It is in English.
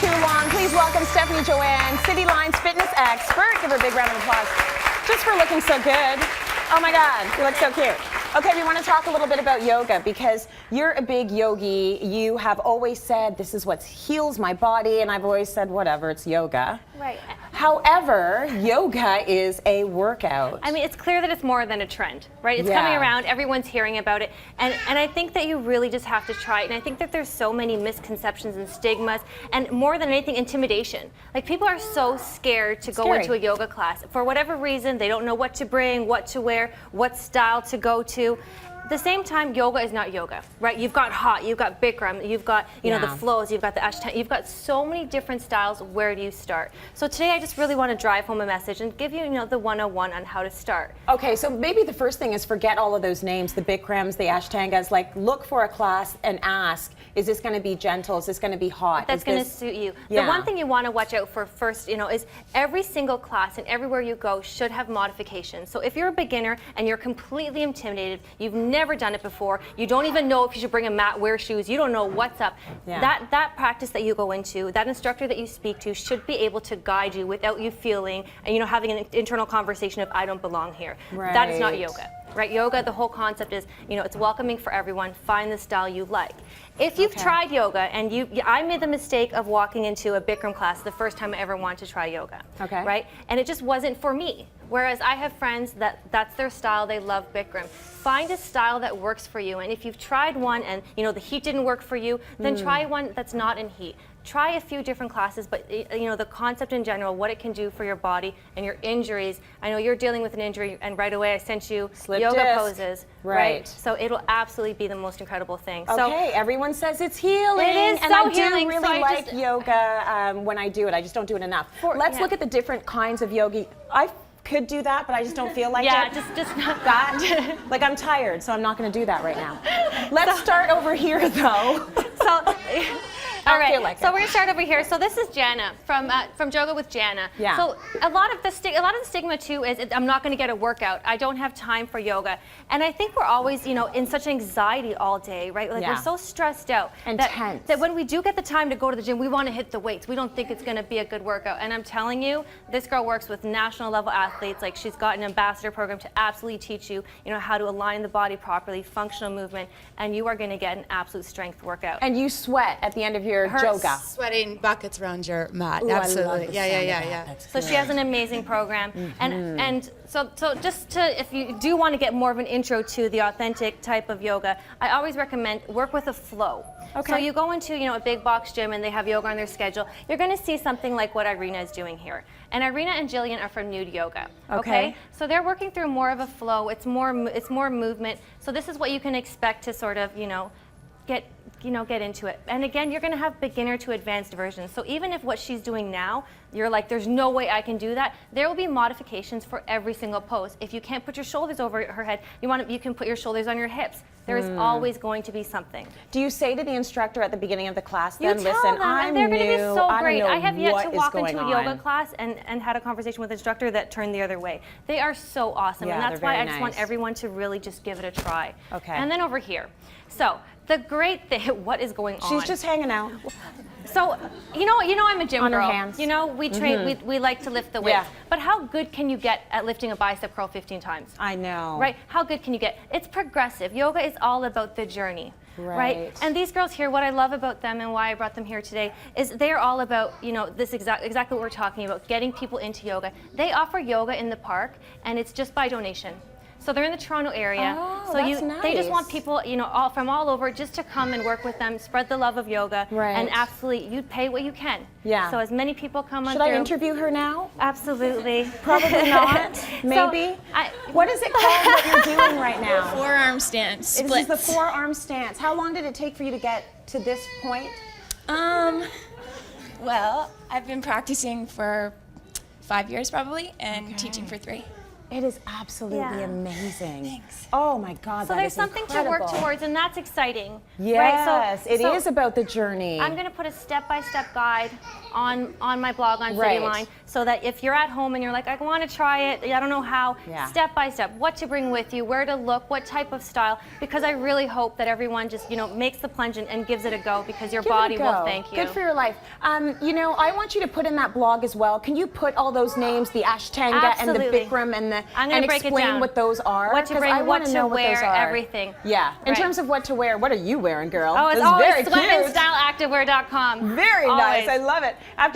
too long. Please welcome Stephanie Joanne, City Lines fitness expert. Give her a big round of applause just for looking so good. Oh my God, you look so cute. Okay, we want to talk a little bit about yoga because you're a big yogi. You have always said this is what heals my body, and I've always said whatever, it's yoga. Right. However, yoga is a workout. I mean, it's clear that it's more than a trend, right? It's Yeah. coming around, everyone's hearing about it, and I think that you really just have to try it, and I think that there's so many misconceptions and stigmas, and more than anything, intimidation. Like, people are so scared to go into a yoga class. For whatever reason, they don't know what to bring, what to wear, what style to go to. At the same time, yoga is not yoga, right? You've got hot, you've got Bikram, you've got know the flows, you've got the Ashtanga, you've got so many different styles. Where do you start? So today I just really want to drive home a message and give you, the 101 on how to start. Okay, so maybe the first thing is forget all of those names, the Bikrams, the Ashtangas. Like, look for a class and ask, is this going to be gentle? Is this going to be hot? That's going to suit you. Yeah. The one thing you want to watch out for first, is every single class and everywhere you go should have modifications. So if you're a beginner and you're completely intimidated, you've never done it before, you don't even know if you should bring a mat, wear shoes, you don't know what's up. Yeah. That practice that you go into, that instructor that you speak to should be able to guide you without you feeling and having an internal conversation of I don't belong here. Right. That is not yoga. Right? Yoga, the whole concept is, it's welcoming for everyone. Find the style you like. If you've tried yoga and I made the mistake of walking into a Bikram class the first time I ever wanted to try yoga. Okay. Right? And it just wasn't for me. Whereas I have friends that's their style, they love Bikram. Find a style that works for you. And if you've tried one and the heat didn't work for you, then try one that's not in heat. Try a few different classes, but the concept in general, what it can do for your body and your injuries. I know you're dealing with an injury, and right away I sent you yoga poses. Right. So it'll absolutely be the most incredible thing. Okay, So everyone says it's healing. It is and so I do healing, really so I like just- yoga when I do it. I just don't do it enough. Let's look at the different kinds of yogi. I could do that, but I just don't feel like yeah, it. just not that. Like, I'm tired, so I'm not going to do that right now. Let's start over here, though. So. All right, like so we're gonna start over here. So this is Jana from Yoga with Jana. Yeah. So a lot of the stigma too is I'm not gonna get a workout. I don't have time for yoga, and I think we're always in such anxiety all day, right? Like we're so stressed out and tense that when we do get the time to go to the gym, we want to hit the weights. We don't think it's gonna be a good workout, and I'm telling you, this girl works with national level athletes. Like, she's got an ambassador program to absolutely teach you, how to align the body properly, functional movement, and you are gonna get an absolute strength workout. And you sweat at the end of your yoga. Sweating buckets around your mat. Ooh, absolutely. Yeah. So she has an amazing program, and so just to, if you do want to get more of an intro to the authentic type of yoga, I always recommend work with a flow. Okay. So you go into a big box gym and they have yoga on their schedule. You're going to see something like what Irina is doing here. And Irina and Jillian are from Nude Yoga. Okay. So they're working through more of a flow. It's more movement. So this is what you can expect to sort of get into it. And again, you're going to have beginner to advanced versions. So even if what she's doing now, you're like, there's no way I can do that, there will be modifications for every single pose. If you can't put your shoulders over her head, you can put your shoulders on your hips. There is always going to be something. Do you say to the instructor at the beginning of the class, then, tell listen, them, I'm and they're going to be so great. I have yet to walk into a yoga on. class and had a conversation with an instructor that turned the other way. They are so awesome, and that's why I just want everyone to really just give it a try. Okay. And then over here. So the great thing, what is going on? She's just hanging out. So, I'm a gym on girl. Her hands. We train, we like to lift the weights. Yeah. But how good can you get at lifting a bicep curl 15 times? I know. Right? How good can you get? It's progressive. Yoga is all about the journey. Right? And these girls here, what I love about them and why I brought them here today is they're all about, this exactly what we're talking about, getting people into yoga. They offer yoga in the park, and it's just by donation. So they're in the Toronto area. Oh, so that's nice. They just want people, from all over just to come and work with them, spread the love of yoga, and absolutely, you pay what you can. Yeah. So as many people come on Should through. I interview her now? Absolutely. Probably not. Maybe. What is it called what you're doing right now? Forearm stance. Splits. This is the forearm stance. How long did it take for you to get to this point? Well, I've been practicing for 5 years probably, and teaching for 3. It is absolutely Yeah. amazing. Thanks. Oh my God, So that there's is something incredible. to work towards, and that's exciting. Yes, right? it is about the journey. I'm going to put a step-by-step guide on my blog on Right. CityLine, so that if you're at home and you're like, I want to try it, I don't know how, Yeah. step by step, what to bring with you, where to look, what type of style, because I really hope that everyone just, makes the plunge and gives it a go, because your Give it a body will go. thank you. Good for your life. I want you to put in that blog as well. Can you put all those names, the Ashtanga and the Absolutely. Bikram and I'm gonna break it explain down. what those are? What to 'Cause bring, I what wanna to know what wear, those are. everything. Yeah. In Right. terms of what to wear, what are you wearing, girl? Oh, it's This is always very cute. sweatandstyleactivewear.com. Very nice. Always. I love it. After